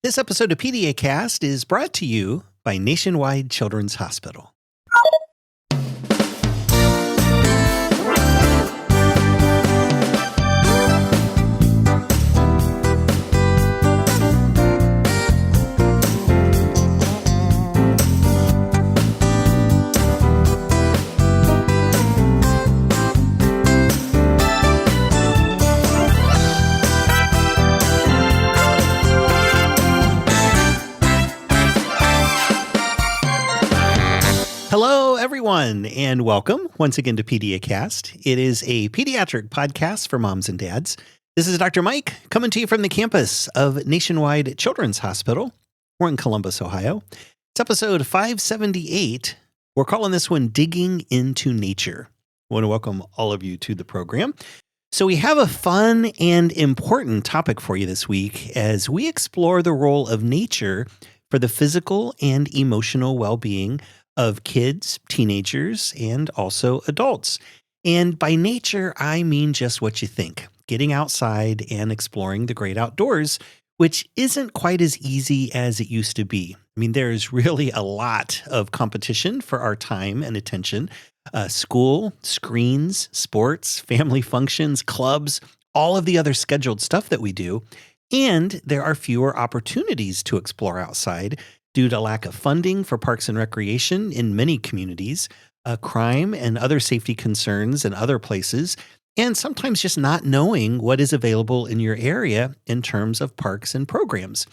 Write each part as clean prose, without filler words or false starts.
This episode of PediaCast is brought to you by Nationwide Children's Hospital. Hello, everyone, and welcome once again to PediaCast. It is a pediatric podcast for moms and dads. This is Dr. Mike coming to you from the campus of Nationwide Children's Hospital. We're in Columbus, Ohio. It's episode 578. We're calling this one Digging into Nature. I want to welcome all of you to the program. So we have a fun and important topic for you this week as we explore the role of nature for the physical and emotional well-being of kids, teenagers, and also adults. And by nature, I mean just what you think, getting outside and exploring the great outdoors, which isn't quite as easy as it used to be. I mean, there's really a lot of competition for our time and attention. School, screens, sports, family functions, clubs, all of the other scheduled stuff that we do. And there are fewer opportunities to explore outside due to lack of funding for parks and recreation in many communities, crime and other safety concerns in other places, and sometimes just not knowing what is available in your area in terms of parks and programs.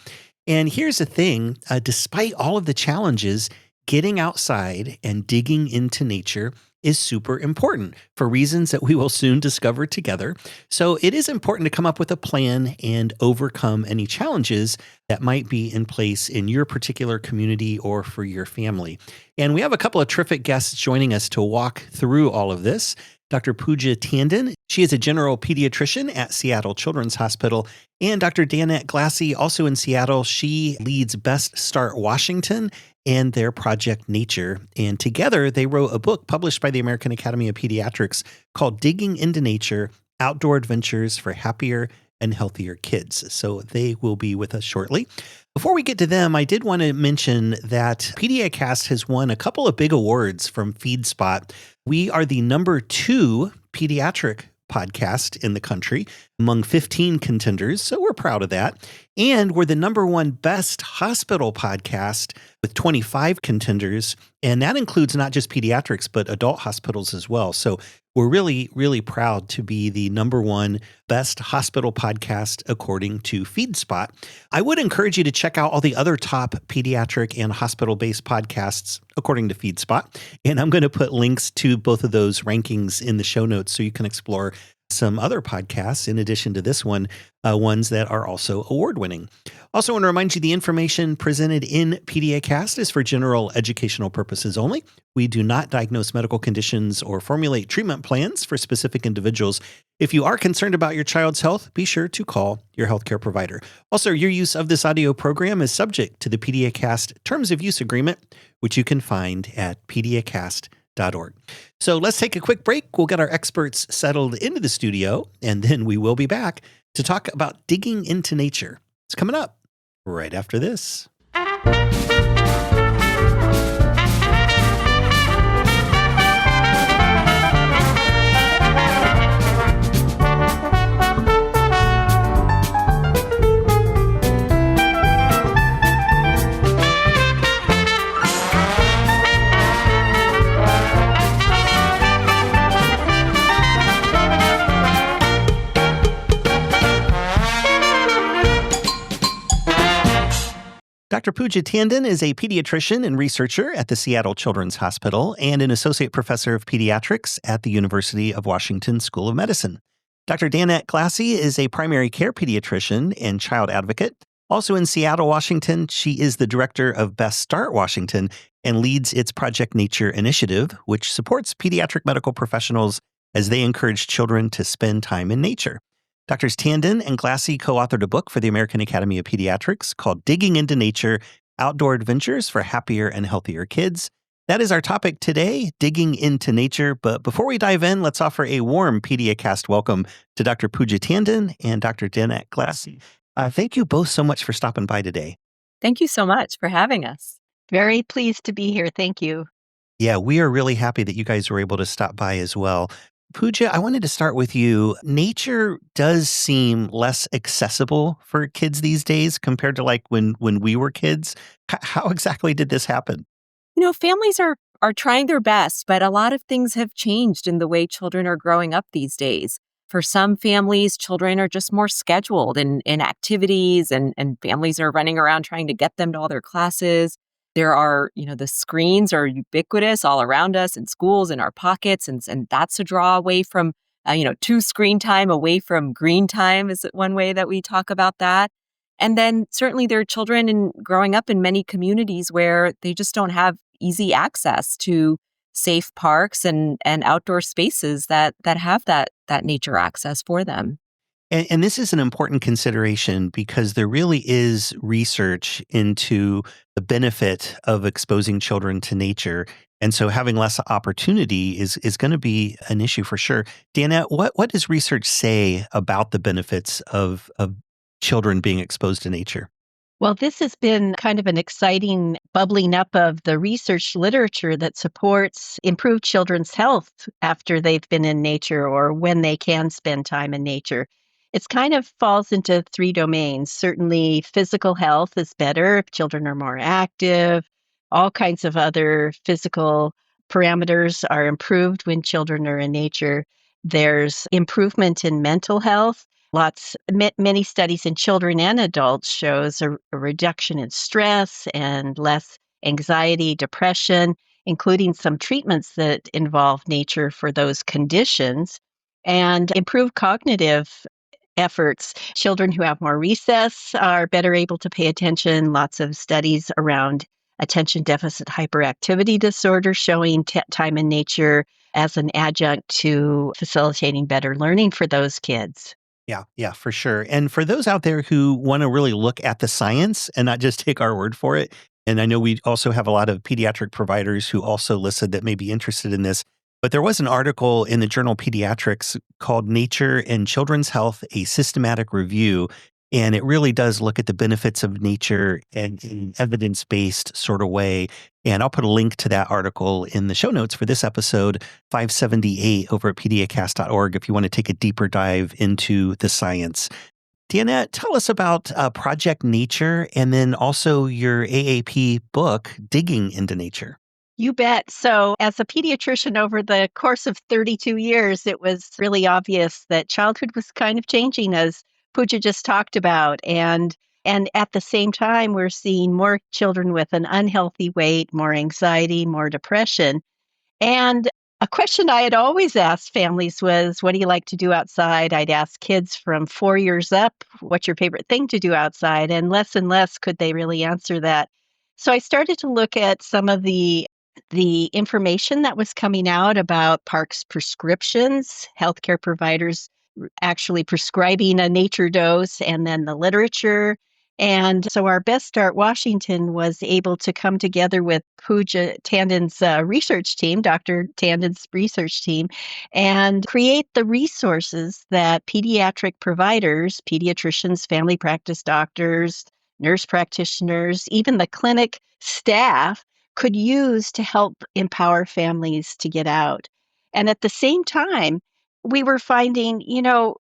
And here's the thing, despite all of the challenges, getting outside and digging into nature is super important for reasons that we will soon discover together. So it is important to come up with a plan and overcome any challenges that might be in place in your particular community or for your family. And we have a couple of terrific guests joining us to walk through all of this. Dr. Pooja Tandon, she is a general pediatrician at Seattle Children's Hospital, and Dr. Danette, Glassy, also in Seattle. She leads BestStart Washington and their Project Nature. And together, they wrote a book published by the American Academy of Pediatrics called Digging into Nature, Outdoor Adventures for Happier and Healthier Kids. So they will be with us shortly. Before we get to them, I did want to mention that PediaCast has won a couple of big awards from FeedSpot. We are the number 2 pediatric podcast in the country among 15 contenders, so we're proud of that. And we're the number 1 best hospital podcast with 25 contenders, and that includes not just pediatrics, but adult hospitals as well. So we're really, really proud to be the number 1 best hospital podcast according to FeedSpot. I would encourage you to check out all the other top pediatric and hospital-based podcasts according to FeedSpot. And I'm going to put links to both of those rankings in the show notes so you can explore some other podcasts in addition to this one, ones that are also award-winning. Also want to remind you the information presented in PediaCast is for general educational purposes only. We do not diagnose medical conditions or formulate treatment plans for specific individuals. If you are concerned about your child's health, be sure to call your healthcare provider. Also, your use of this audio program is subject to the PediaCast Terms of Use Agreement, which you can find at PediaCast.org. So let's take a quick break. We'll get our experts settled into the studio, and then we will be back to talk about digging into nature. It's coming up right after this. Dr. Pooja Tandon is a pediatrician and researcher at the Seattle Children's Hospital and an associate professor of pediatrics at the University of Washington School of Medicine. Dr. Danette Glassy is a primary care pediatrician and child advocate. Also in Seattle, Washington, she is the director of BestStart Washington and leads its Project Nature initiative, which supports pediatric medical professionals as they encourage children to spend time in nature. Drs. Tandon and Glassy co-authored a book for the American Academy of Pediatrics called Digging into Nature, Outdoor Adventures for Happier and Healthier Kids. That is our topic today, digging into nature. But before we dive in, let's offer a warm PediaCast welcome to Dr. Pooja Tandon and Dr. Danette Glassy. Thank you both so much for stopping by today. Thank you so much for having us. Very pleased to be here. Thank you. Yeah, we are really happy that you guys were able to stop by as well. Pooja, I wanted to start with you. Nature does seem less accessible for kids these days compared to like when we were kids. How exactly did this happen? Families are trying their best, but a lot of things have changed in the way children are growing up these days. For some families, children are just more scheduled in activities and families are running around trying to get them to all their classes. There are, the screens are ubiquitous all around us in schools, in our pockets, and that's a draw away from, to screen time, away from green time is one way that we talk about that. And then certainly there are children growing up in many communities where they just don't have easy access to safe parks and outdoor spaces that have that nature access for them. And this is an important consideration because there really is research into the benefit of exposing children to nature. And so having less opportunity is going to be an issue for sure. Danette, what does research say about the benefits of children being exposed to nature? Well, this has been kind of an exciting bubbling up of the research literature that supports improved children's health after they've been in nature or when they can spend time in nature. It's kind of falls into three domains. Certainly, physical health is better if children are more active. All kinds of other physical parameters are improved when children are in nature. There's improvement in mental health. Many studies in children and adults shows a reduction in stress and less anxiety, depression, including some treatments that involve nature for those conditions, and improved cognitive efforts. Children who have more recess are better able to pay attention. Lots of studies around attention deficit hyperactivity disorder showing time in nature as an adjunct to facilitating better learning for those kids. Yeah, for sure. And for those out there who want to really look at the science and not just take our word for it, and I know we also have a lot of pediatric providers who also listed that may be interested in this, but there was an article in the journal Pediatrics called Nature and Children's Health, a Systematic Review. And it really does look at the benefits of nature and in an evidence-based sort of way. And I'll put a link to that article in the show notes for this episode 578 over at PediaCast.org if you want to take a deeper dive into the science. Danette, tell us about Project Nature and then also your AAP book, Digging into Nature. You bet. So, as a pediatrician over the course of 32 years, it was really obvious that childhood was kind of changing, as Pooja just talked about. And at the same time, we're seeing more children with an unhealthy weight, more anxiety, more depression. And a question I had always asked families was, what do you like to do outside? I'd ask kids from 4 years up, what's your favorite thing to do outside? And less could they really answer that. So I started to look at some of the information that was coming out about parks prescriptions, healthcare providers actually prescribing a nature dose, and then the literature. And so our BestStart Washington was able to come together with Pooja Tandon's research team, Dr. Tandon's research team, and create the resources that pediatric providers, pediatricians, family practice doctors, nurse practitioners, even the clinic staff could use to help empower families to get out. And at the same time, we were finding,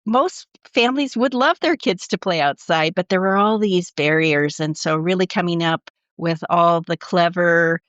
most families would love their kids to play outside, but there were all these barriers. And so, really coming up with all the clever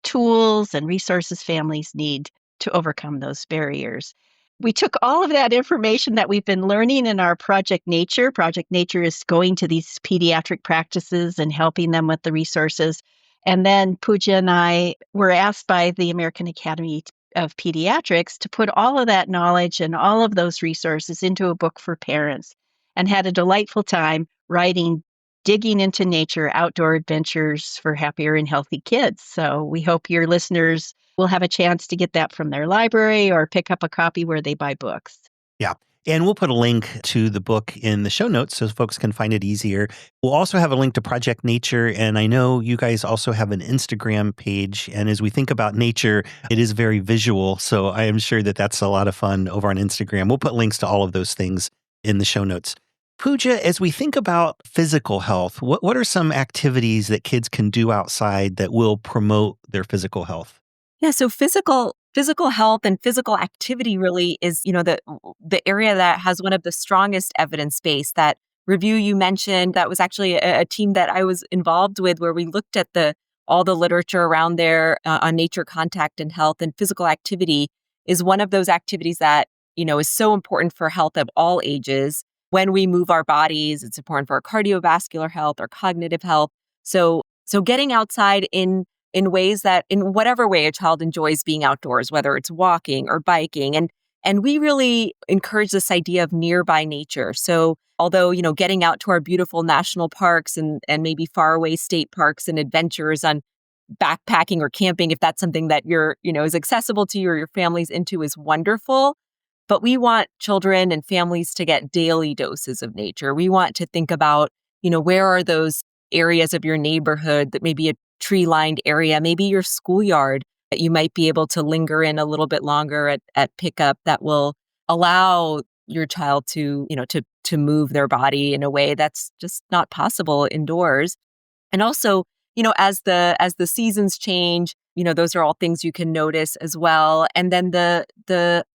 tools and resources families need to overcome those barriers. We took all of that information that we've been learning in our Project Nature. Project Nature is going to these pediatric practices and helping them with the resources. And then Pooja and I were asked by the American Academy of Pediatrics to put all of that knowledge and all of those resources into a book for parents, and had a delightful time writing Digging into Nature, Outdoor Adventures for Happier and Healthy Kids. So we hope your listeners will have a chance to get that from their library or pick up a copy where they buy books. Yeah. And we'll put a link to the book in the show notes so folks can find it easier. We'll also have a link to Project Nature. And I know you guys also have an Instagram page. And as we think about nature, it is very visual. So I am sure that that's a lot of fun over on Instagram. We'll put links to all of those things in the show notes. Pooja, as we think about physical health, what are some activities that kids can do outside that will promote their physical health? Yeah, so physical health and physical activity really is, the area that has one of the strongest evidence base. That review you mentioned, that was actually a team that I was involved with, where we looked at the all the literature around there on nature contact and health, and physical activity is one of those activities that, is so important for health of all ages. When we move our bodies, it's important for our cardiovascular health, our cognitive health. So getting outside in ways that, in whatever way a child enjoys being outdoors, whether it's walking or biking. And we really encourage this idea of nearby nature. So although, getting out to our beautiful national parks and maybe faraway state parks and adventures on backpacking or camping, if that's something that is accessible to you or your family's into, is wonderful. But we want children and families to get daily doses of nature. We want to think about, where are those areas of your neighborhood that may be a tree-lined area, maybe your schoolyard, that you might be able to linger in a little bit longer at pickup, that will allow your child to move their body in a way that's just not possible indoors. And also, as the seasons change, those are all things you can notice as well. And then the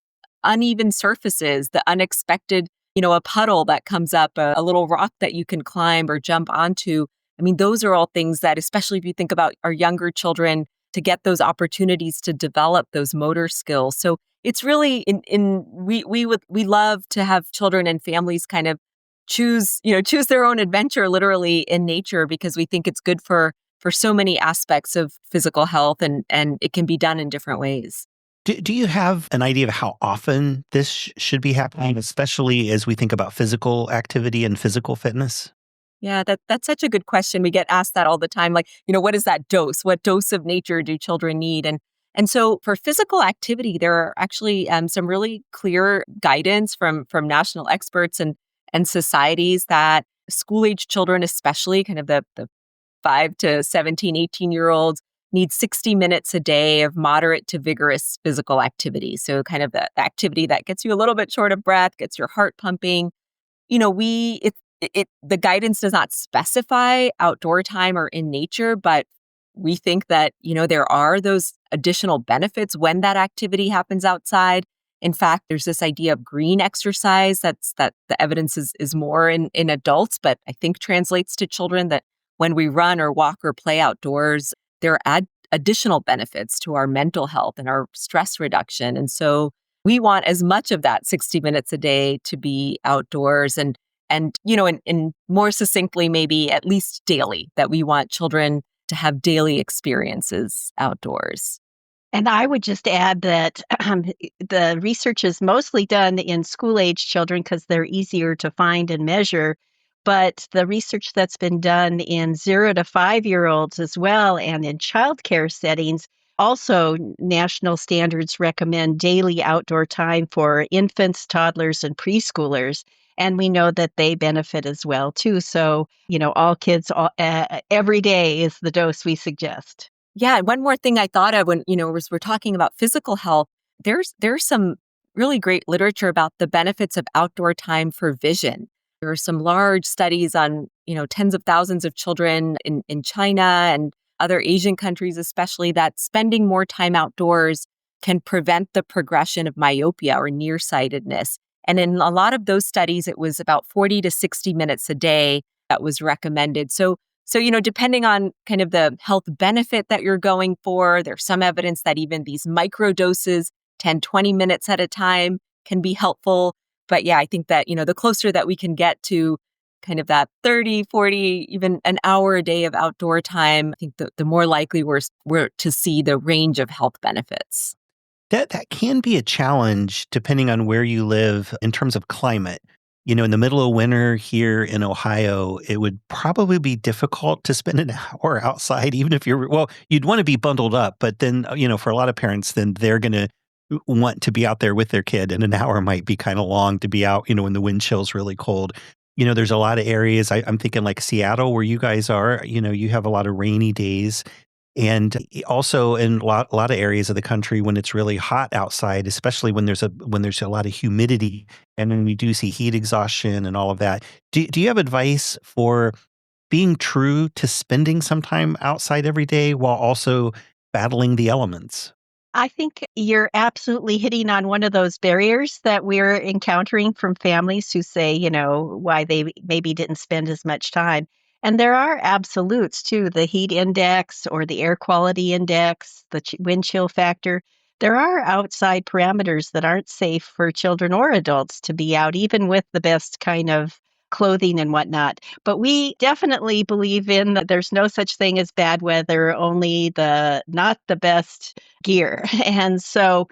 uneven surfaces, the unexpected, a puddle that comes up, a little rock that you can climb or jump onto. I mean, those are all things that, especially if you think about our younger children, to get those opportunities to develop those motor skills. So it's really we love to have children and families kind of choose their own adventure literally in nature, because we think it's good for so many aspects of physical health, and it can be done in different ways. Do you have an idea of how often this should be happening, especially as we think about physical activity and physical fitness? Yeah, that's such a good question. We get asked that all the time. Like, what is that dose? What dose of nature do children need? And so for physical activity, there are actually some really clear guidance from national experts and societies that school-age children, especially kind of the 5 to 17, 18-year-olds, need 60 minutes a day of moderate to vigorous physical activity. So kind of the activity that gets you a little bit short of breath, gets your heart pumping. The guidance does not specify outdoor time or in nature, but we think that, there are those additional benefits when that activity happens outside. In fact, there's this idea of green exercise that the evidence is more in adults, but I think translates to children, that when we run or walk or play outdoors, there are additional benefits to our mental health and our stress reduction. And so we want as much of that 60 minutes a day to be outdoors, and more succinctly, maybe at least daily, that we want children to have daily experiences outdoors. And I would just add that the research is mostly done in school-age children because they're easier to find and measure. But the research that's been done in 0 to 5-year-olds as well, and in childcare settings, also national standards recommend daily outdoor time for infants, toddlers, and preschoolers. And we know that they benefit as well, too. So, all kids, every day is the dose we suggest. Yeah, and one more thing I thought of when, as we're talking about physical health, there's some really great literature about the benefits of outdoor time for vision. There are some large studies on, tens of thousands of children in China and other Asian countries, especially, that spending more time outdoors can prevent the progression of myopia or nearsightedness. And in a lot of those studies, it was about 40 to 60 minutes a day that was recommended. So, depending on kind of the health benefit that you're going for, there's some evidence that even these micro doses, 10, 20 minutes at a time, can be helpful. But yeah, I think that, the closer that we can get to kind of that 30, 40, even an hour a day of outdoor time, I think the more likely we're to see the range of health benefits. That can be a challenge depending on where you live in terms of climate. In the middle of winter here in Ohio, it would probably be difficult to spend an hour outside, even if you'd want to be bundled up. But then, for a lot of parents, then they're going to want to be out there with their kid, and an hour might be kind of long to be out, when the wind chill's really cold. There's a lot of areas, I'm thinking like Seattle, where you guys are, you have a lot of rainy days. And also in a lot of areas of the country when it's really hot outside, especially when there's a lot of humidity, and then we do see heat exhaustion and all of that. Do you have advice for being true to spending some time outside every day while also battling the elements? I think you're absolutely hitting on one of those barriers that we're encountering from families who say, why they maybe didn't spend as much time. And there are absolutes too, the heat index or the air quality index, the wind chill factor. There are outside parameters that aren't safe for children or adults to be out, even with the best kind of clothing and whatnot. But we definitely believe in that there's no such thing as bad weather, only the not the best gear. And so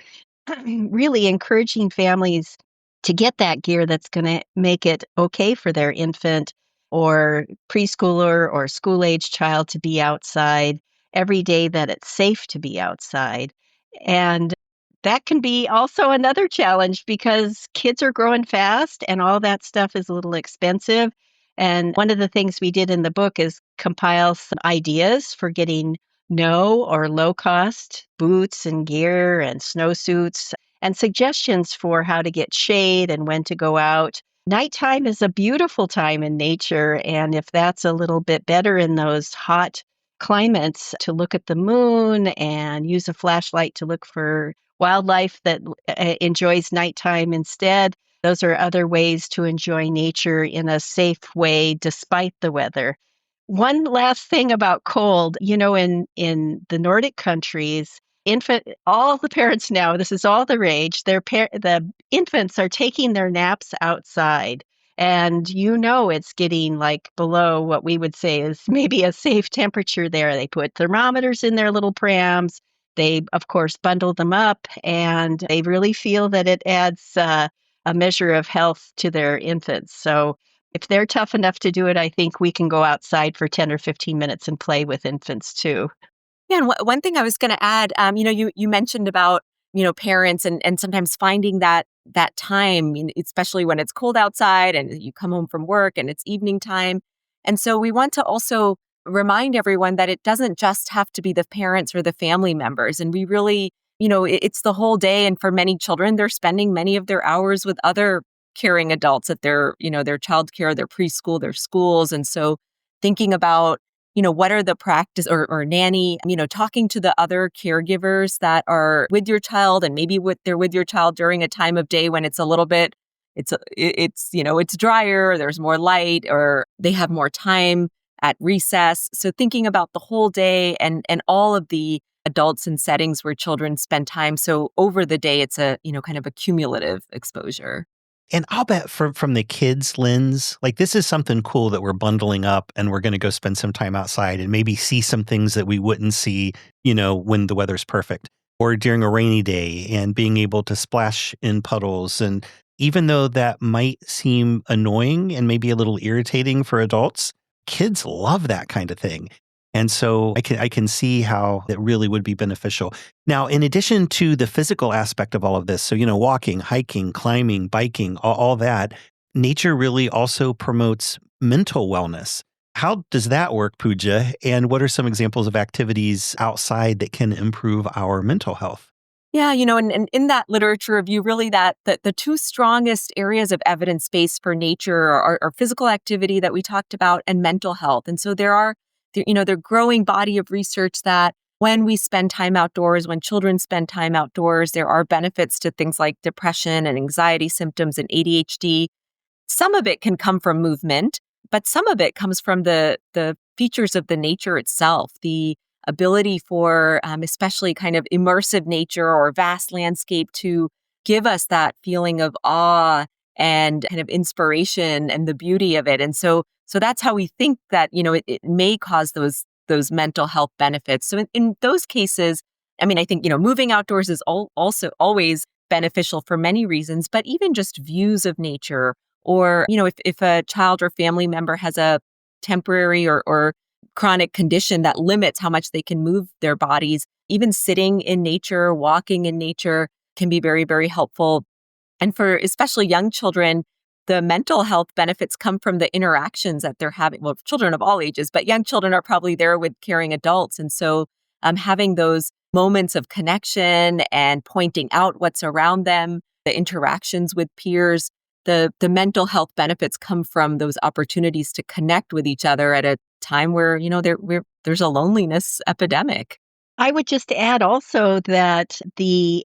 really encouraging families to get that gear that's going to make it okay for their infant or preschooler or school age child to be outside every day, that it's safe to be outside. And that can be also another challenge because kids are growing fast and all that stuff is a little expensive. And one of the things we did in the book is compile some ideas for getting no or low cost boots and gear and snowsuits and suggestions for how to get shade and when to go out. Nighttime is a beautiful time in nature. And if that's a little bit better in those hot climates, to look at the moon and use a flashlight to look for wildlife that enjoys nighttime instead. Those are other ways to enjoy nature in a safe way despite the weather. One last thing about cold, in the Nordic countries, all the parents now, this is all the rage, the infants are taking their naps outside. And it's getting like below what we would say is maybe a safe temperature there. They put thermometers in their little prams. They, of course, bundle them up, and they really feel that it adds a measure of health to their infants. So if they're tough enough to do it, I think we can go outside for 10 or 15 minutes and play with infants too. Yeah, and one thing I was going to add, you mentioned about parents and sometimes finding that time, especially when it's cold outside and you come home from work and it's evening time, and so we want to also remind everyone that it doesn't just have to be the parents or the family members, and we really, it's the whole day, and for many children, they're spending many of their hours with other caring adults at their childcare, their preschool, their schools, and so thinking about what are the practice or nanny, talking to the other caregivers that are with your child, and maybe they're with your child during a time of day when it's a little bit, it's drier, there's more light, or they have more time at recess. So thinking about the whole day and all of the adults and settings where children spend time. So over the day, it's a, kind of a cumulative exposure. And I'll bet from the kids' lens, like this is something cool that we're bundling up and we're going to go spend some time outside and maybe see some things that we wouldn't see, when the weather's perfect or during a rainy day, and being able to splash in puddles. And even though that might seem annoying and maybe a little irritating for adults, kids love that kind of thing. And so I can see how it really would be beneficial. Now, in addition to the physical aspect of all of this, so, walking, hiking, climbing, biking, all that, nature really also promotes mental wellness. How does that work, Pooja? And what are some examples of activities outside that can improve our mental health? Yeah, and in that literature review, really that the two strongest areas of evidence base for nature are physical activity that we talked about and mental health. And so there growing body of research that when we spend time outdoors, when children spend time outdoors, there are benefits to things like depression and anxiety symptoms and ADHD. Some of it can come from movement, but some of it comes from the features of the nature itself, the ability for especially kind of immersive nature or vast landscape to give us that feeling of awe and kind of inspiration and the beauty of it. And so that's how we think that, it may cause those mental health benefits. So in those cases, I think, moving outdoors is also always beneficial for many reasons, but even just views of nature, or, if a child or family member has a temporary or chronic condition that limits how much they can move their bodies, even sitting in nature, walking in nature can be very, very helpful. And for especially young children, the mental health benefits come from the interactions that they're having. Well, children of all ages, but young children are probably there with caring adults. And so having those moments of connection and pointing out what's around them, the interactions with peers, the mental health benefits come from those opportunities to connect with each other at a time where, there's a loneliness epidemic. I would just add also that the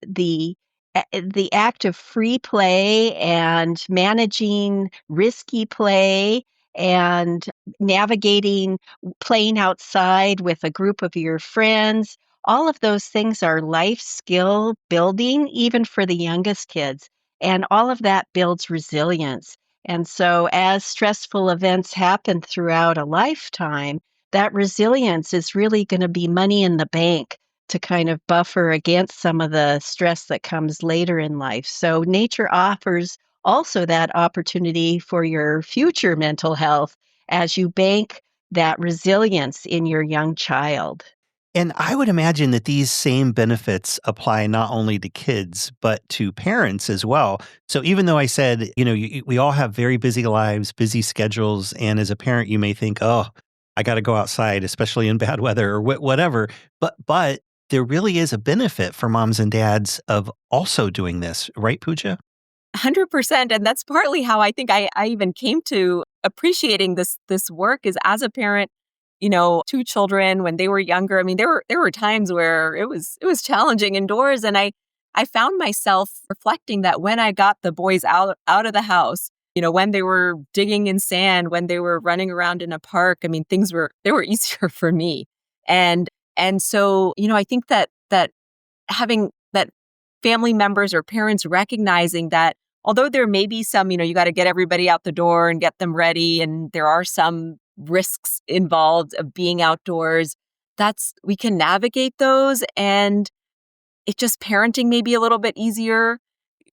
act of free play and managing risky play and navigating playing outside with a group of your friends, all of those things are life skill building, even for the youngest kids. And all of that builds resilience. And so, as stressful events happen throughout a lifetime, that resilience is really going to be money in the bank to kind of buffer against some of the stress that comes later in life. So nature offers also that opportunity for your future mental health as you bank that resilience in your young child. And I would imagine that these same benefits apply not only to kids, but to parents as well. So even though I said, we all have very busy lives, busy schedules, and as a parent, you may think, oh, I got to go outside, especially in bad weather or whatever. But there really is a benefit for moms and dads of also doing this, right, Pooja? 100%. And that's partly how I think I even came to appreciating this work is as a parent, two children when they were younger. I mean, there were times where it was challenging indoors. And I found myself reflecting that when I got the boys out of the house, when they were digging in sand, when they were running around in a park, I mean, they were easier for me. And so, I think that having that family members or parents recognizing that although there may be some, you got to get everybody out the door and get them ready, and there are some risks involved of being outdoors, we can navigate those, and it just parenting may be a little bit easier.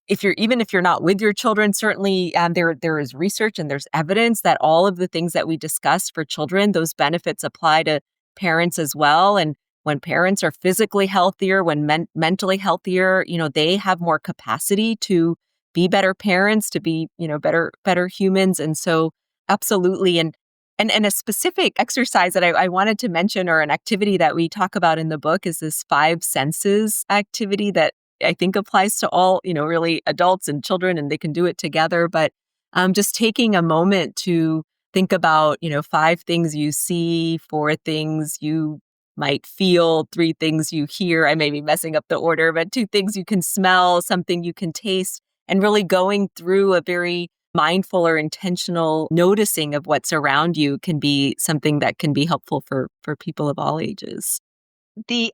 Even if you're not with your children, certainly there is research and there's evidence that all of the things that we discussed for children, those benefits apply to parents as well. And when parents are physically healthier, when mentally healthier, they have more capacity to be better parents, to be, better humans. And so absolutely. And a specific exercise that I wanted to mention, or an activity that we talk about in the book, is this 5 senses activity that I think applies to all, really adults and children, and they can do it together. But just taking a moment to think about, 5 things you see, 4 things you might feel, 3 things you hear. I may be messing up the order, but 2 things you can smell, something you can taste, and really going through a very mindful or intentional noticing of what's around you can be something that can be helpful for people of all ages.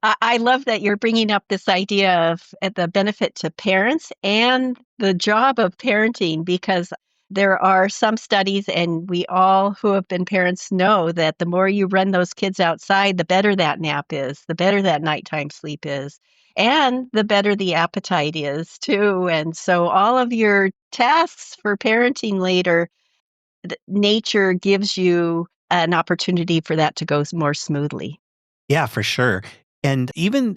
I love that you're bringing up this idea of the benefit to parents and the job of parenting, because there are some studies, and we all who have been parents know that the more you run those kids outside, the better that nap is, the better that nighttime sleep is, and the better the appetite is too. And so all of your tasks for parenting later, nature gives you an opportunity for that to go more smoothly. Yeah, for sure. And even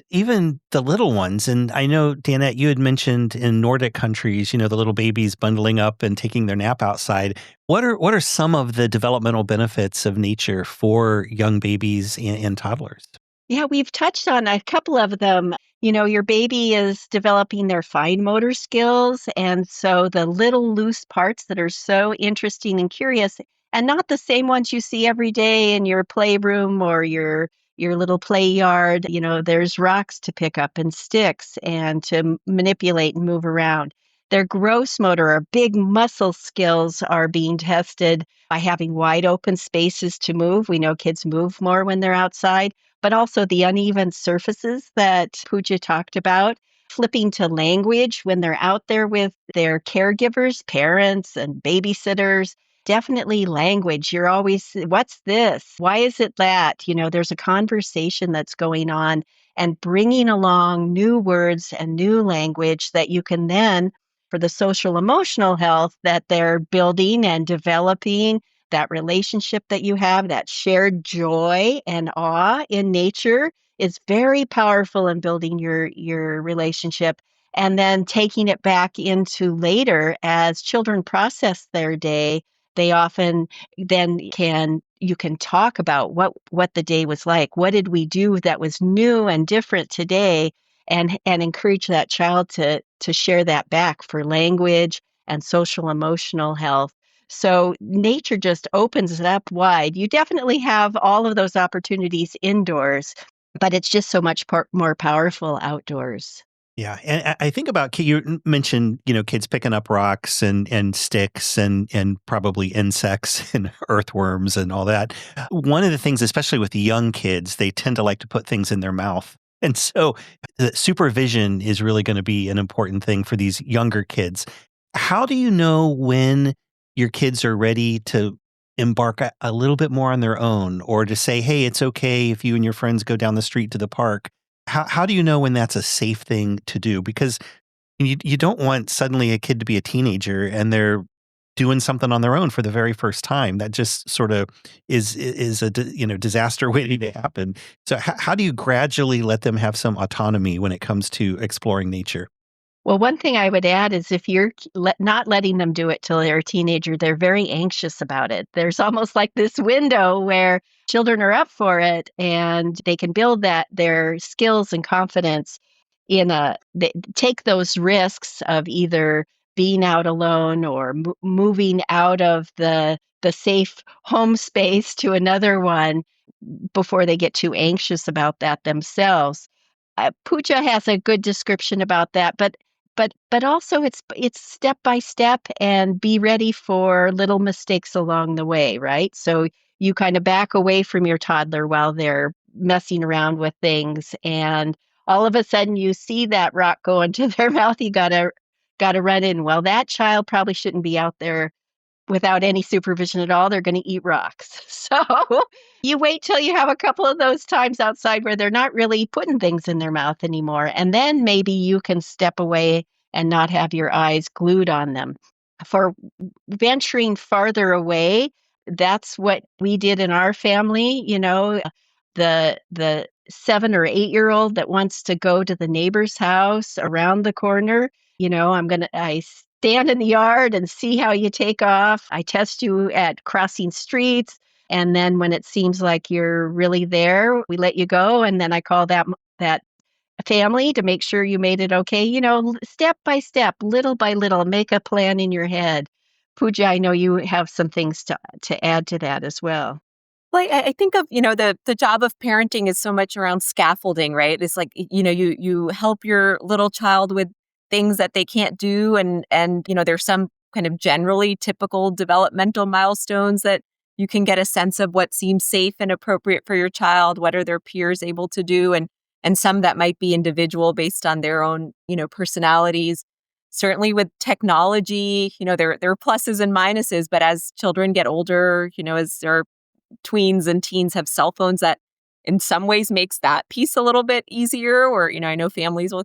the little ones, and I know, Danette, you had mentioned in Nordic countries, the little babies bundling up and taking their nap outside. What are some of the developmental benefits of nature for young babies and toddlers? Yeah, we've touched on a couple of them. Your baby is developing their fine motor skills. And so the little loose parts that are so interesting and curious, and not the same ones you see every day in your playroom or your little play yard. There's rocks to pick up and sticks and to manipulate and move around. Their gross motor or big muscle skills are being tested by having wide open spaces to move. We know kids move more when they're outside, but also the uneven surfaces that Pooja talked about, flipping to language when they're out there with their caregivers, parents and babysitters. Definitely language. You're always, what's this? Why is it that? There's a conversation that's going on, and bringing along new words and new language that you can then, for the social emotional health that they're building and developing, that relationship that you have, that shared joy and awe in nature is very powerful in building your relationship. And then taking it back into later as children process their day, they often then can you can talk about what the day was like. What did we do that was new and different today? And encourage that child to share that back for language and social emotional health. So nature just opens it up wide. You definitely have all of those opportunities indoors, but it's just so much more powerful outdoors. Yeah, and I think about you mentioned, kids picking up rocks and sticks and probably insects and earthworms and all that. One of the things, especially with young kids, they tend to like to put things in their mouth. And so the supervision is really going to be an important thing for these younger kids. How do you know when your kids are ready to embark a little bit more on their own, or to say, hey, it's okay if you and your friends go down the street to the park? How do you know when that's a safe thing to do? Because you don't want suddenly a kid to be a teenager and they're doing something on their own for the very first time. That just sort of is a disaster waiting to happen. So how do you gradually let them have some autonomy when it comes to exploring nature? Well, one thing I would add is if you're not letting them do it till they're a teenager, they're very anxious about it. There's almost like this window where children are up for it and they can build their skills and confidence they take those risks of either being out alone or moving out of the safe home space to another one before they get too anxious about that themselves. Pooja has a good description about that, but also it's step by step and be ready for little mistakes along the way, right? So you kind of back away from your toddler while they're messing around with things, and all of a sudden you see that rock go into their mouth. You gotta run in. Well, that child probably shouldn't be out there without any supervision at all. They're going to eat rocks. So you wait till you have a couple of those times outside where they're not really putting things in their mouth anymore. And then maybe you can step away and not have your eyes glued on them. For venturing farther away, that's what we did in our family. The 7 or 8 year old that wants to go to the neighbor's house around the corner, I stand in the yard and see how you take off. I test you at crossing streets. And then when it seems like you're really there, we let you go. And then I call that family to make sure you made it okay. Step by step, little by little, make a plan in your head. Pooja, I know you have some things to add to that as well. Well, I think of, the job of parenting is so much around scaffolding, right? It's like, you help your little child with things that they can't do. And there's some kind of generally typical developmental milestones that you can get a sense of what seems safe and appropriate for your child. What are their peers able to do? And some that might be individual based on their own, personalities. Certainly with technology, there are pluses and minuses, but as children get older, as their tweens and teens have cell phones, that in some ways makes that piece a little bit easier. Or, I know families will,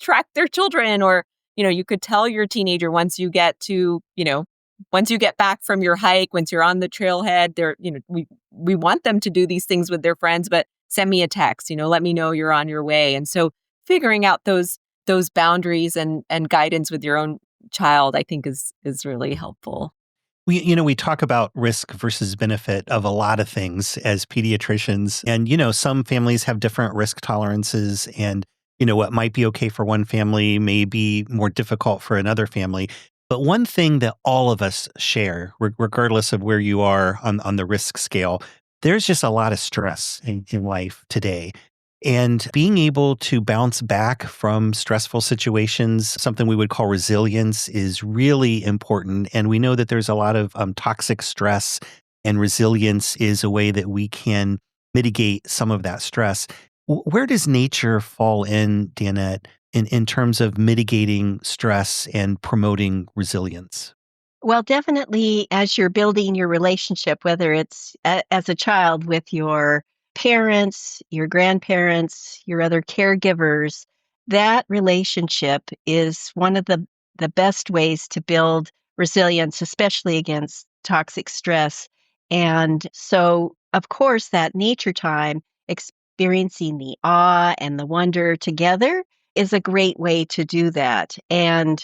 track their children, or, you could tell your teenager once you get back from your hike, once you're on the trailhead, we want them to do these things with their friends, but send me a text, let me know you're on your way. And so figuring out those boundaries and guidance with your own child, I think is really helpful. We talk about risk versus benefit of a lot of things as pediatricians. And, some families have different risk tolerances, and, what might be okay for one family may be more difficult for another family. But one thing that all of us share, regardless of where you are on the risk scale, there's just a lot of stress in life today. And being able to bounce back from stressful situations, something we would call resilience, is really important. And we know that there's a lot of toxic stress, and resilience is a way that we can mitigate some of that stress. Where does nature fall in, Danette, in terms of mitigating stress and promoting resilience? Well, definitely as you're building your relationship, whether it's as a child with your parents, your grandparents, your other caregivers, that relationship is one of the best ways to build resilience, especially against toxic stress. And so, of course, that nature time, experiencing the awe and the wonder together, is a great way to do that. And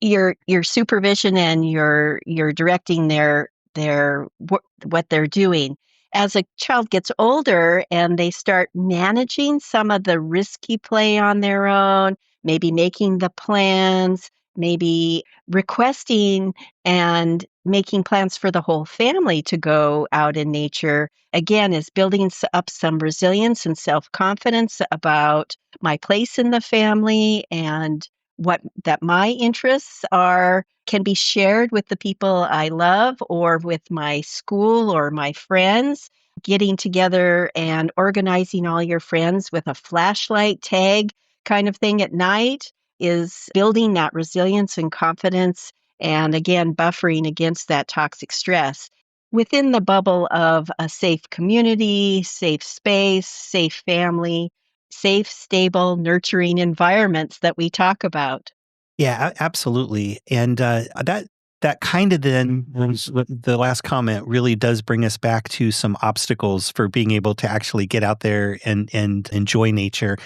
your supervision and your directing their what they're doing. As a child gets older and they start managing some of the risky play on their own, maybe making the plans, maybe requesting and making plans for the whole family to go out in nature, again, is building up some resilience and self-confidence about my place in the family and what that my interests are can be shared with the people I love or with my school or my friends. Getting together and organizing all your friends with a flashlight tag kind of thing at night is building that resilience and confidence, and again, buffering against that toxic stress within the bubble of a safe community, safe space, safe family, safe, stable, nurturing environments that we talk about. Yeah, absolutely. And that kind of then the last comment really does bring us back to some obstacles for being able to actually get out there and enjoy nature.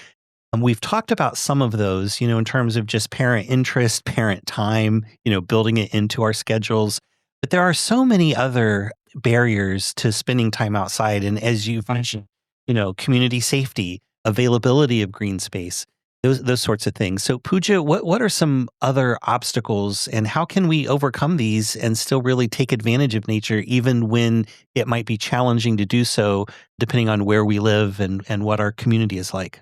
We've talked about some of those, in terms of just parent interest, parent time, building it into our schedules. But there are so many other barriers to spending time outside. And as you mentioned, community safety, availability of green space, those sorts of things. So Pooja, what are some other obstacles and how can we overcome these and still really take advantage of nature, even when it might be challenging to do so, depending on where we live and what our community is like?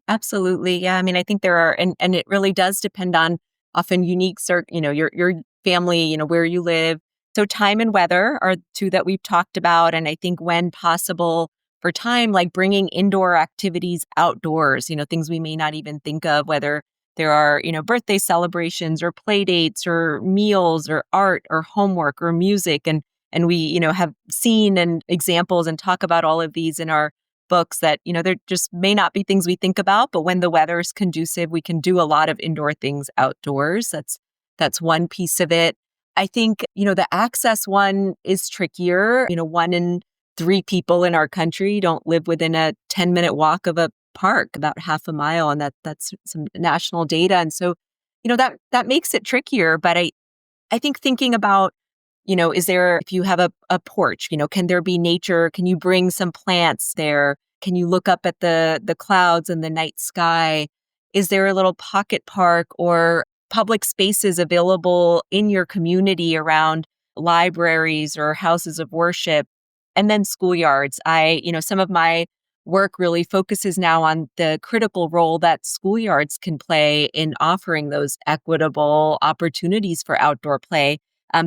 Absolutely. Yeah. I mean, I think there are, and it really does depend on often your family, where you live. So time and weather are two that we've talked about. And I think when possible for time, like bringing indoor activities outdoors, things we may not even think of, whether there are, birthday celebrations or play dates or meals or art or homework or music. And we, have seen and examples and talk about all of these in our books that, there just may not be things we think about, but when the weather is conducive, we can do a lot of indoor things outdoors. That's one piece of it. I think, the access one is trickier. 1 in 3 people in our country don't live within a 10-minute walk of a park, about half a mile. And that's some national data. And so, that makes it trickier. But I think thinking about, if you have a porch, can there be nature? Can you bring some plants there? Can you look up at the clouds and the night sky? Is there a little pocket park or public spaces available in your community around libraries or houses of worship? And then schoolyards. Some of my work really focuses now on the critical role that schoolyards can play in offering those equitable opportunities for outdoor play.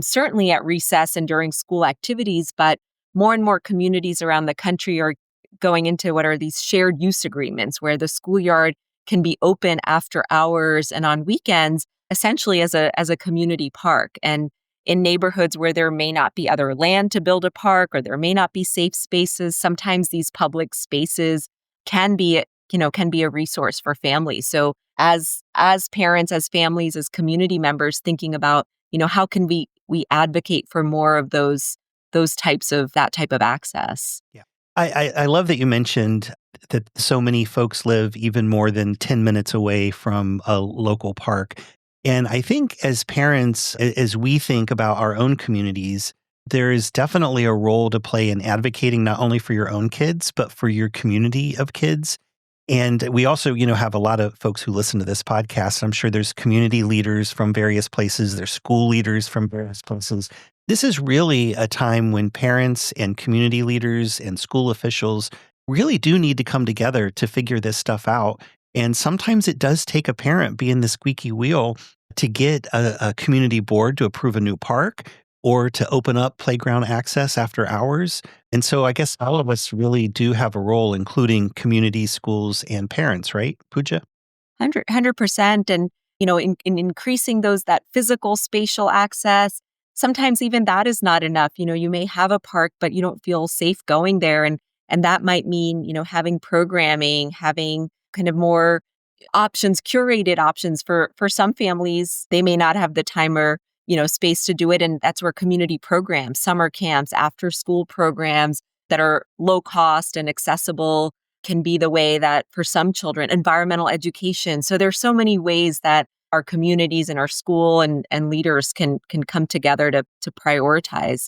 Certainly at recess and during school activities, but more and more communities around the country are going into what are these shared use agreements where the schoolyard can be open after hours and on weekends, essentially as a community park. And in neighborhoods where there may not be other land to build a park or there may not be safe spaces, sometimes these public spaces can be a resource for families. So as parents, as families, as community members thinking about, how can we advocate for more of that type of access? Yeah. I love that you mentioned that so many folks live even more than 10 minutes away from a local park. And I think as parents, as we think about our own communities, there is definitely a role to play in advocating not only for your own kids, but for your community of kids. And we also, have a lot of folks who listen to this podcast. I'm sure there's community leaders from various places. There's school leaders from various places. This is really a time when parents and community leaders and school officials really do need to come together to figure this stuff out. And sometimes it does take a parent being the squeaky wheel to get a community board to approve a new park or to open up playground access after hours. And so I guess all of us really do have a role, including communities, schools, and parents, right, Pooja? 100%. And, in increasing that physical spatial access, sometimes even that is not enough. You may have a park, but you don't feel safe going there. And that might mean, having programming, having kind of more options, curated options for some families. They may not have the time or, space to do it. And that's where community programs, summer camps, after school programs that are low cost and accessible can be the way that for some children, environmental education. So there's so many ways that our communities and our school and leaders can come together to prioritize.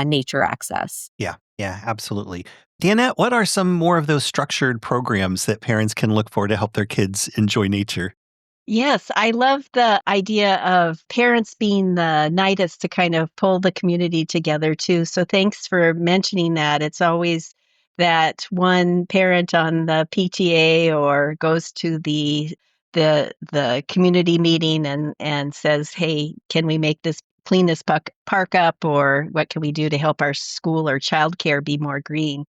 nature access. Yeah, absolutely. Danette, what are some more of those structured programs that parents can look for to help their kids enjoy nature? Yes, I love the idea of parents being the nidus to kind of pull the community together too. So thanks for mentioning that. It's always that one parent on the PTA or goes to the community meeting and says, "Hey, can we make this clean this park up, or what can we do to help our school or childcare be more green?"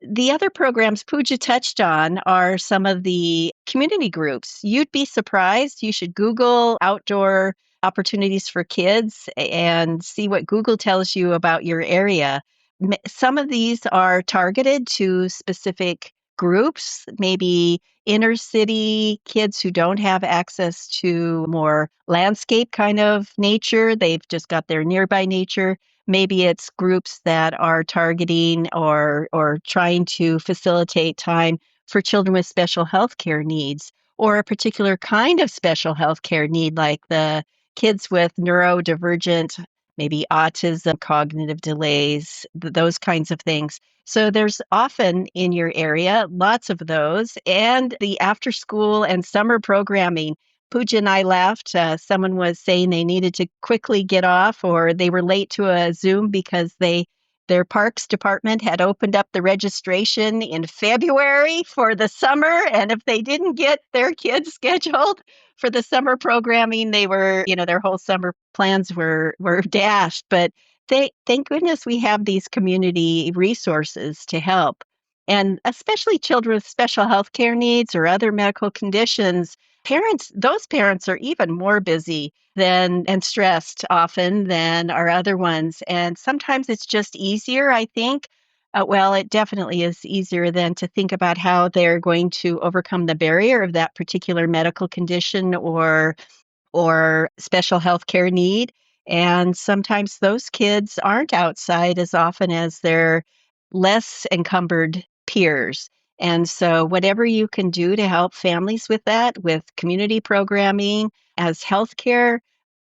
The other programs Pooja touched on are some of the community groups. You'd be surprised. You should Google outdoor opportunities for kids and see what Google tells you about your area. Some of these are targeted to specific groups, maybe inner city kids who don't have access to more landscape kind of nature. They've just got their nearby nature. Maybe it's groups that are targeting or trying to facilitate time for children with special health care needs or a particular kind of special health care need, like the kids with neurodivergent, maybe autism, cognitive delays, those kinds of things. So there's often in your area lots of those, and the after school and summer programming. Pooja and I laughed. Someone was saying they needed to quickly get off, or they were late to a Zoom because their parks department had opened up the registration in February for the summer, and if they didn't get their kids scheduled for the summer programming, they were, their whole summer plans were dashed. But thank goodness we have these community resources to help, and especially children with special health care needs or other medical conditions. Those parents are even more busy and stressed often than our other ones. And sometimes it's just easier, I think. Well, it definitely is easier than to think about how they're going to overcome the barrier of that particular medical condition or special health care need. And sometimes those kids aren't outside as often as their less encumbered peers. And so, whatever you can do to help families with that, with community programming, as healthcare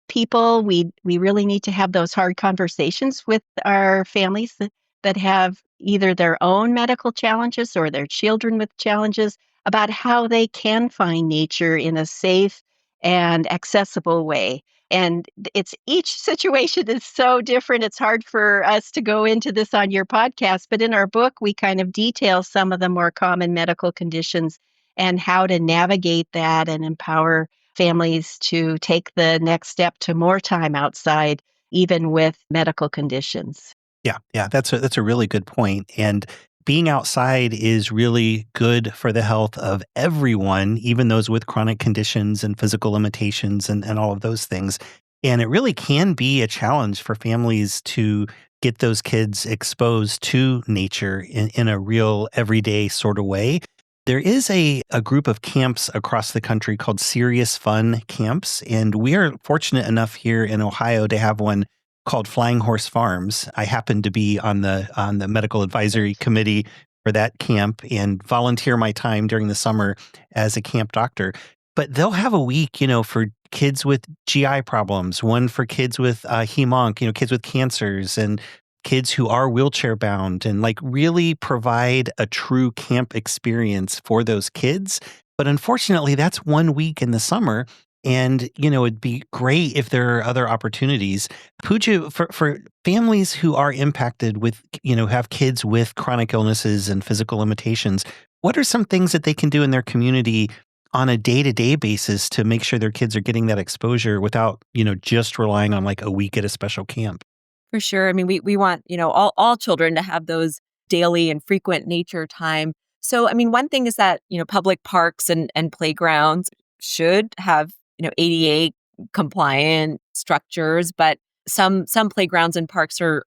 people, we really need to have those hard conversations with our families that have either their own medical challenges or their children with challenges about how they can find nature in a safe and accessible way. And it's each situation is so different. It's hard for us to go into this on your podcast, but in our book, we kind of detail some of the more common medical conditions and how to navigate that and empower families to take the next step to more time outside, even with medical conditions. Yeah, that's a really good point. And being outside is really good for the health of everyone, even those with chronic conditions and physical limitations and all of those things. And it really can be a challenge for families to get those kids exposed to nature in a real everyday sort of way. There is a group of camps across the country called Serious Fun Camps, and we are fortunate enough here in Ohio to have one called Flying Horse Farms. I happen to be on the medical advisory committee for that camp and volunteer my time during the summer as a camp doctor. But they'll have a week, for kids with GI problems, one for kids with hemonc, kids with cancers and kids who are wheelchair bound, and like really provide a true camp experience for those kids. But unfortunately, that's 1 week in the summer. And, it'd be great if there are other opportunities. Pooja, for families who are impacted with, have kids with chronic illnesses and physical limitations, what are some things that they can do in their community on a day-to-day basis to make sure their kids are getting that exposure without, just relying on like a week at a special camp? For sure. I mean, we want, all children to have those daily and frequent nature time. So, I mean, one thing is that, public parks and playgrounds should have, ADA compliant structures, but some playgrounds and parks are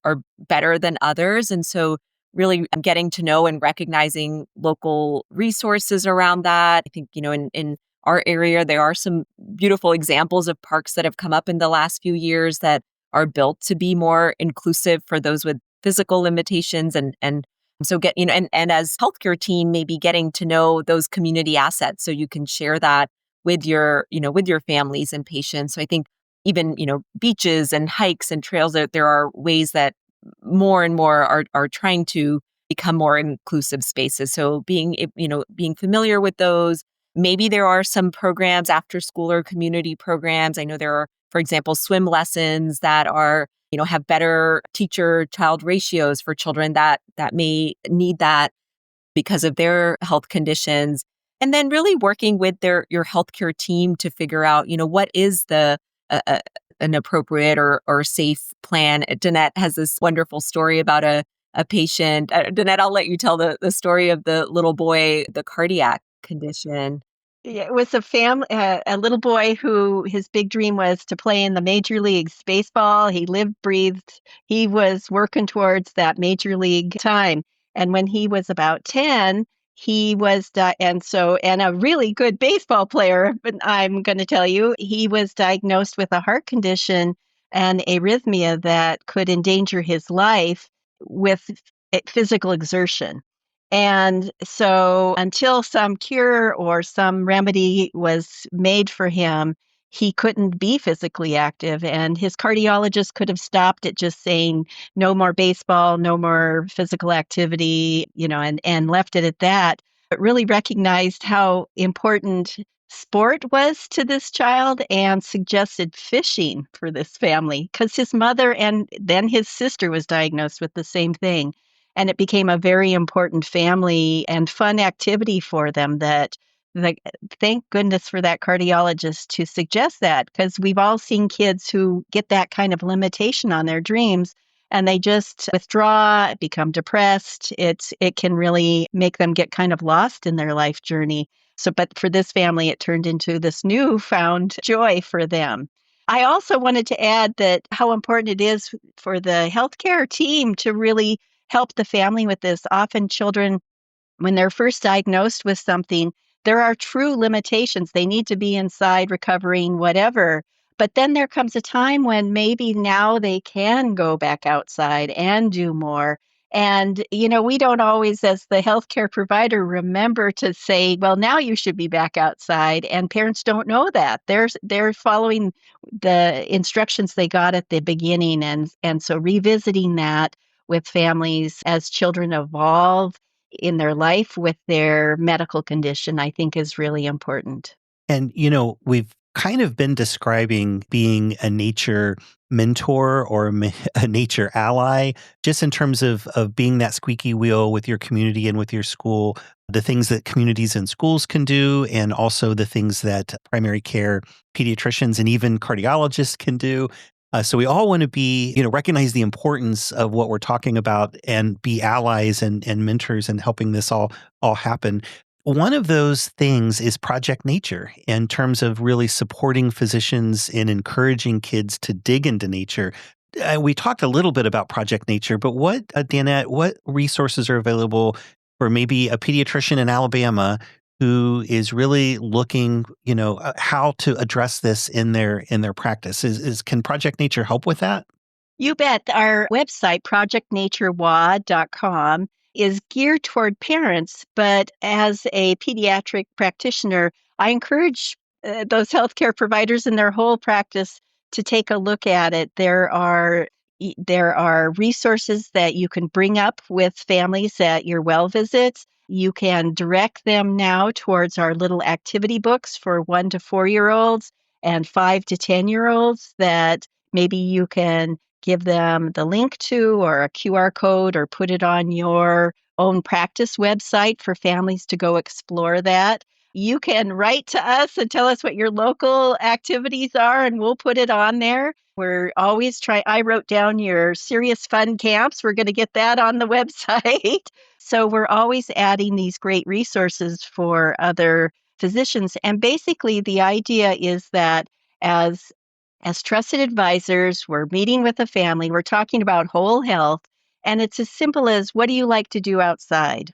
better than others. And so really getting to know and recognizing local resources around that. I think, in our area, there are some beautiful examples of parks that have come up in the last few years that are built to be more inclusive for those with physical limitations and so and as healthcare team, maybe getting to know those community assets so you can share that with your families and patients. So I think even, beaches and hikes and trails, there are ways that more and more are trying to become more inclusive spaces. So being familiar with those. Maybe there are some programs, after school or community programs. I know there are, for example, swim lessons that are, have better teacher-child ratios for children that may need that because of their health conditions. And then really working with your healthcare team to figure out, what is an appropriate or safe plan. Danette has this wonderful story about a patient. Danette, I'll let you tell the story of the little boy, the cardiac condition. Yeah, it was a little boy who his big dream was to play in the major leagues baseball. He lived, breathed. He was working towards that major league time. And when he was about 10, he was, and a really good baseball player, but I'm going to tell you, he was diagnosed with a heart condition and arrhythmia that could endanger his life with physical exertion. And so until some cure or some remedy was made for him, he couldn't be physically active. And his cardiologist could have stopped at just saying, no more baseball, no more physical activity, and left it at that, but really recognized how important sport was to this child and suggested fishing for this family because his mother and then his sister was diagnosed with the same thing. And it became a very important family and fun activity for them thank goodness for that cardiologist to suggest that, because we've all seen kids who get that kind of limitation on their dreams and they just withdraw, become depressed. It can really make them get kind of lost in their life journey. So, but for this family, it turned into this newfound joy for them. I also wanted to add that how important it is for the healthcare team to really help the family with this. Often children, when they're first diagnosed with something, there are true limitations. They need to be inside recovering, whatever. But then there comes a time when maybe now they can go back outside and do more. And, we don't always, as the healthcare provider, remember to say, well, now you should be back outside. And parents don't know that. They're following the instructions they got at the beginning. And so revisiting that with families as children evolve in their life with their medical condition, I think is really important. And, we've kind of been describing being a nature mentor or a nature ally, just in terms of being that squeaky wheel with your community and with your school, the things that communities and schools can do, and also the things that primary care pediatricians and even cardiologists can do. So we all want to be, recognize the importance of what we're talking about and be allies and mentors and helping this all happen. One of those things is Project Nature in terms of really supporting physicians and encouraging kids to dig into nature. We talked a little bit about Project Nature, but Danette, what resources are available for maybe a pediatrician in Alabama who is really looking, how to address this in their practice? Can Project Nature help with that? You bet. Our website, projectnaturewad.com, is geared toward parents, but as a pediatric practitioner, I encourage those healthcare providers in their whole practice to take a look at it. There are resources that you can bring up with families at your well visits. You can direct them now towards our little activity books for 1 to 4-year-olds and 5 to 10-year-olds that maybe you can give them the link to or a QR code or put it on your own practice website for families to go explore that. You can write to us and tell us what your local activities are, and we'll put it on there. We're always I wrote down your serious fun camps. We're going to get that on the website. So we're always adding these great resources for other physicians. And basically, the idea is that as trusted advisors, we're meeting with a family, we're talking about whole health, and it's as simple as, what do you like to do outside?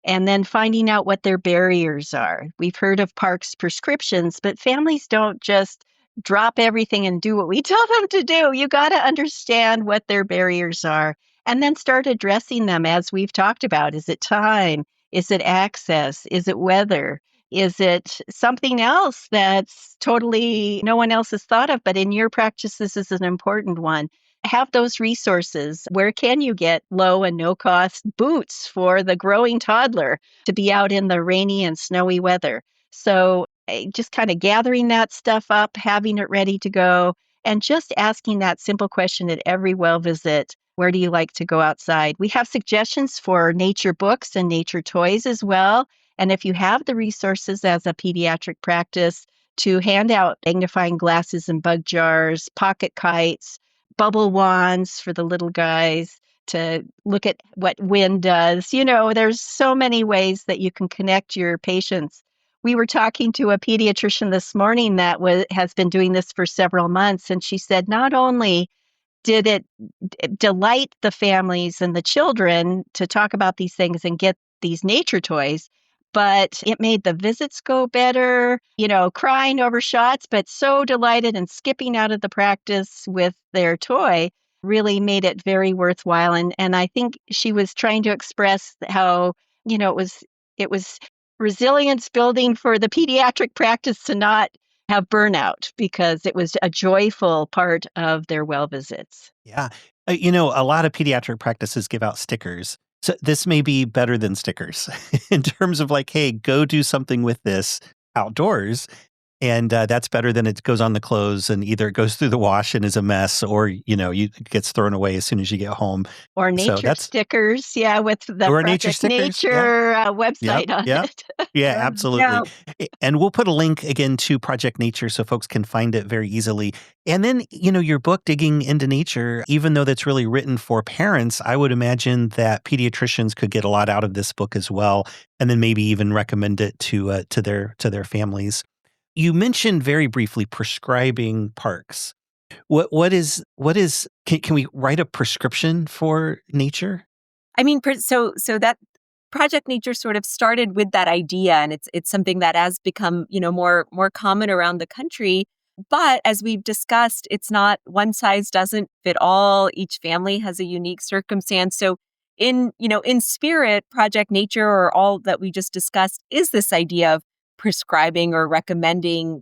And then finding out what their barriers are. We've heard of parks prescriptions, but families don't just drop everything and do what we tell them to do. You got to understand what their barriers are and then start addressing them as we've talked about. Is it time? Is it access? Is it weather? Is it something else that's totally no one else has thought of, but in your practice, this is an important one? have those resources. Where can you get low and no cost boots for the growing toddler to be out in the rainy and snowy weather? So just kind of gathering that stuff up, having it ready to go, and just asking that simple question at every well visit. Where do you like to go outside? We have suggestions for nature books and nature toys as well. And if you have the resources as a pediatric practice to hand out magnifying glasses and bug jars, pocket kites, bubble wands for the little guys to look at what wind does, there's so many ways that you can connect your patients. We were talking to a pediatrician this morning that has been doing this for several months, and she said not only did it delight the families and the children to talk about these things and get these nature toys, but it made the visits go better, crying over shots, but so delighted and skipping out of the practice with their toy really made it very worthwhile. And I think she was trying to express how, it was resilience building for the pediatric practice to not have burnout because it was a joyful part of their well visits. Yeah. A lot of pediatric practices give out stickers. So this may be better than stickers in terms of like, hey, go do something with this outdoors. And that's better than it goes on the clothes and either it goes through the wash and is a mess or, it gets thrown away as soon as you get home. Or nature stickers, with the or Project Nature website on it. Yeah, absolutely. And we'll put a link again to Project Nature so folks can find it very easily. And then, your book, Digging into Nature, even though that's really written for parents, I would imagine that pediatricians could get a lot out of this book as well, and then maybe even recommend it to their families. You mentioned very briefly prescribing parks. What is can we write a prescription for nature? I mean, so that Project Nature sort of started with that idea, and it's something that has become, more common around the country. But as we've discussed, it's not one size doesn't fit all. Each family has a unique circumstance. So in spirit, Project Nature, or all that we just discussed, is this idea of prescribing or recommending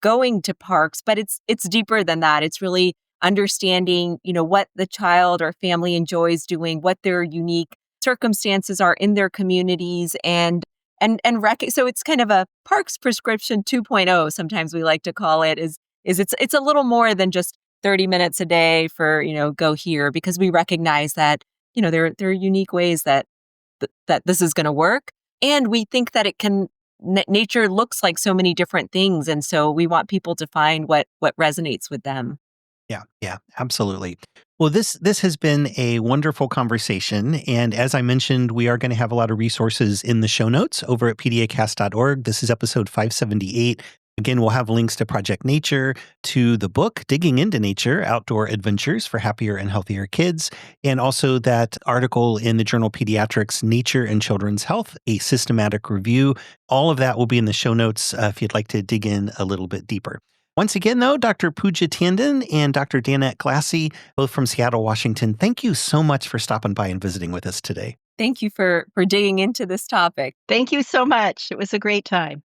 going to parks, but it's deeper than that. It's really understanding, what the child or family enjoys doing, what their unique circumstances are in their communities, so it's kind of a parks prescription 2.0. Sometimes we like to call it. It's a little more than just 30 minutes a day for go here, because we recognize that there are unique ways that this is going to work, and we think that it can. Nature looks like so many different things, and so we want people to find what resonates with them. Yeah, absolutely. Well, this has been a wonderful conversation, and as I mentioned, we are going to have a lot of resources in the show notes over at PediaCast.org. This is episode 578. Again, we'll have links to Project Nature, to the book, Digging into Nature, Outdoor Adventures for Happier and Healthier Kids, and also that article in the journal Pediatrics, Nature and Children's Health, a systematic review. All of that will be in the show notes if you'd like to dig in a little bit deeper. Once again, though, Dr. Pooja Tandon and Dr. Danette Glassy, both from Seattle, Washington, thank you so much for stopping by and visiting with us today. Thank you for digging into this topic. Thank you so much. It was a great time.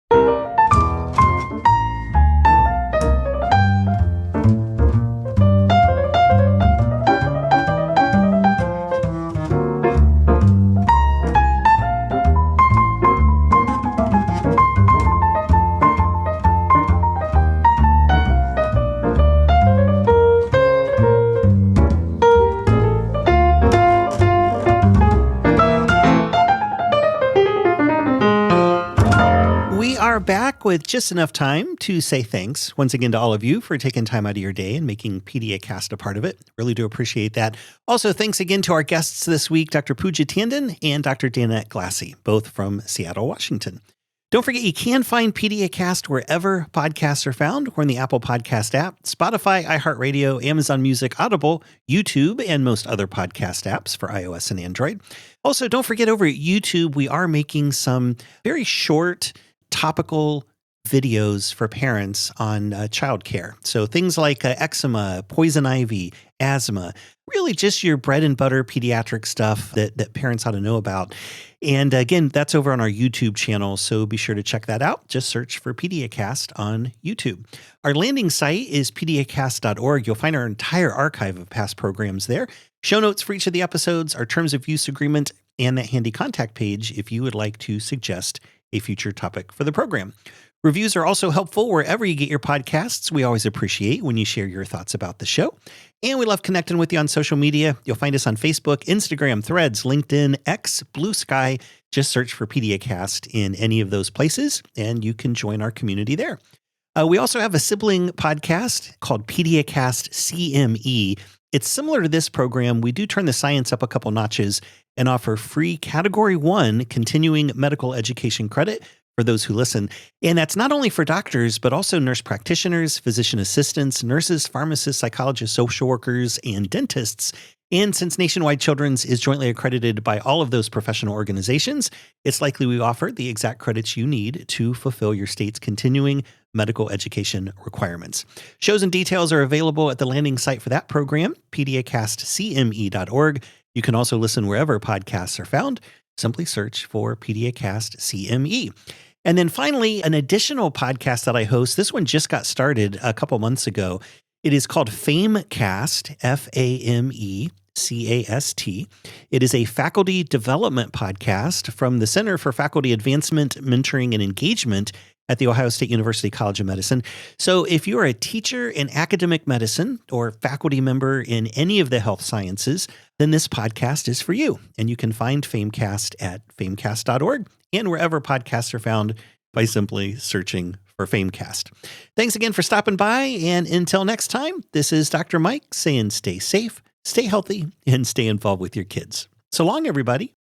Back with just enough time to say thanks once again to all of you for taking time out of your day and making PediaCast a part of it. Really do appreciate that. Also, thanks again to our guests this week, Dr. Pooja Tandon and Dr. Danette Glassy, both from Seattle, Washington. Don't forget, you can find PediaCast wherever podcasts are found. We're in the Apple Podcast app, Spotify, iHeartRadio, Amazon Music, Audible, YouTube, and most other podcast apps for iOS and Android. Also, don't forget, over at YouTube, we are making some very short topical videos for parents on childcare. So things like eczema, poison ivy, asthma, really just your bread and butter pediatric stuff that parents ought to know about. And again, that's over on our YouTube channel, so be sure to check that out. Just search for PediaCast on YouTube. Our landing site is PediaCast.org. You'll find our entire archive of past programs there. Show notes for each of the episodes, our terms of use agreement, and that handy contact page if you would like to suggest a future topic for the program. Reviews are also helpful wherever you get your podcasts. We always appreciate when you share your thoughts about the show. And we love connecting with you on social media. You'll find us on Facebook, Instagram, Threads, LinkedIn, X, Blue Sky. Just search for PediaCast in any of those places, and you can join our community there. We also have a sibling podcast called PediaCast CME. It's similar to this program. We do turn the science up a couple notches and offer free Category 1 continuing medical education credit for those who listen. And that's not only for doctors, but also nurse practitioners, physician assistants, nurses, pharmacists, psychologists, social workers, and dentists. And since Nationwide Children's is jointly accredited by all of those professional organizations, it's likely we offer the exact credits you need to fulfill your state's continuing medical education requirements. Shows and details are available at the landing site for that program, PediaCastCME.org. You can also listen wherever podcasts are found. Simply search for PediaCast CME. And then finally, an additional podcast that I host. This one just got started a couple months ago. It is called FameCast, FAMECAST. It is a faculty development podcast from the Center for Faculty Advancement, Mentoring, and Engagement at The Ohio State University College of Medicine. So if you are a teacher in academic medicine or faculty member in any of the health sciences, then this podcast is for you. And you can find FameCast at famecast.org and wherever podcasts are found by simply searching for FameCast. Thanks again for stopping by. And until next time, this is Dr. Mike saying stay safe, stay healthy, and stay involved with your kids. So long, everybody.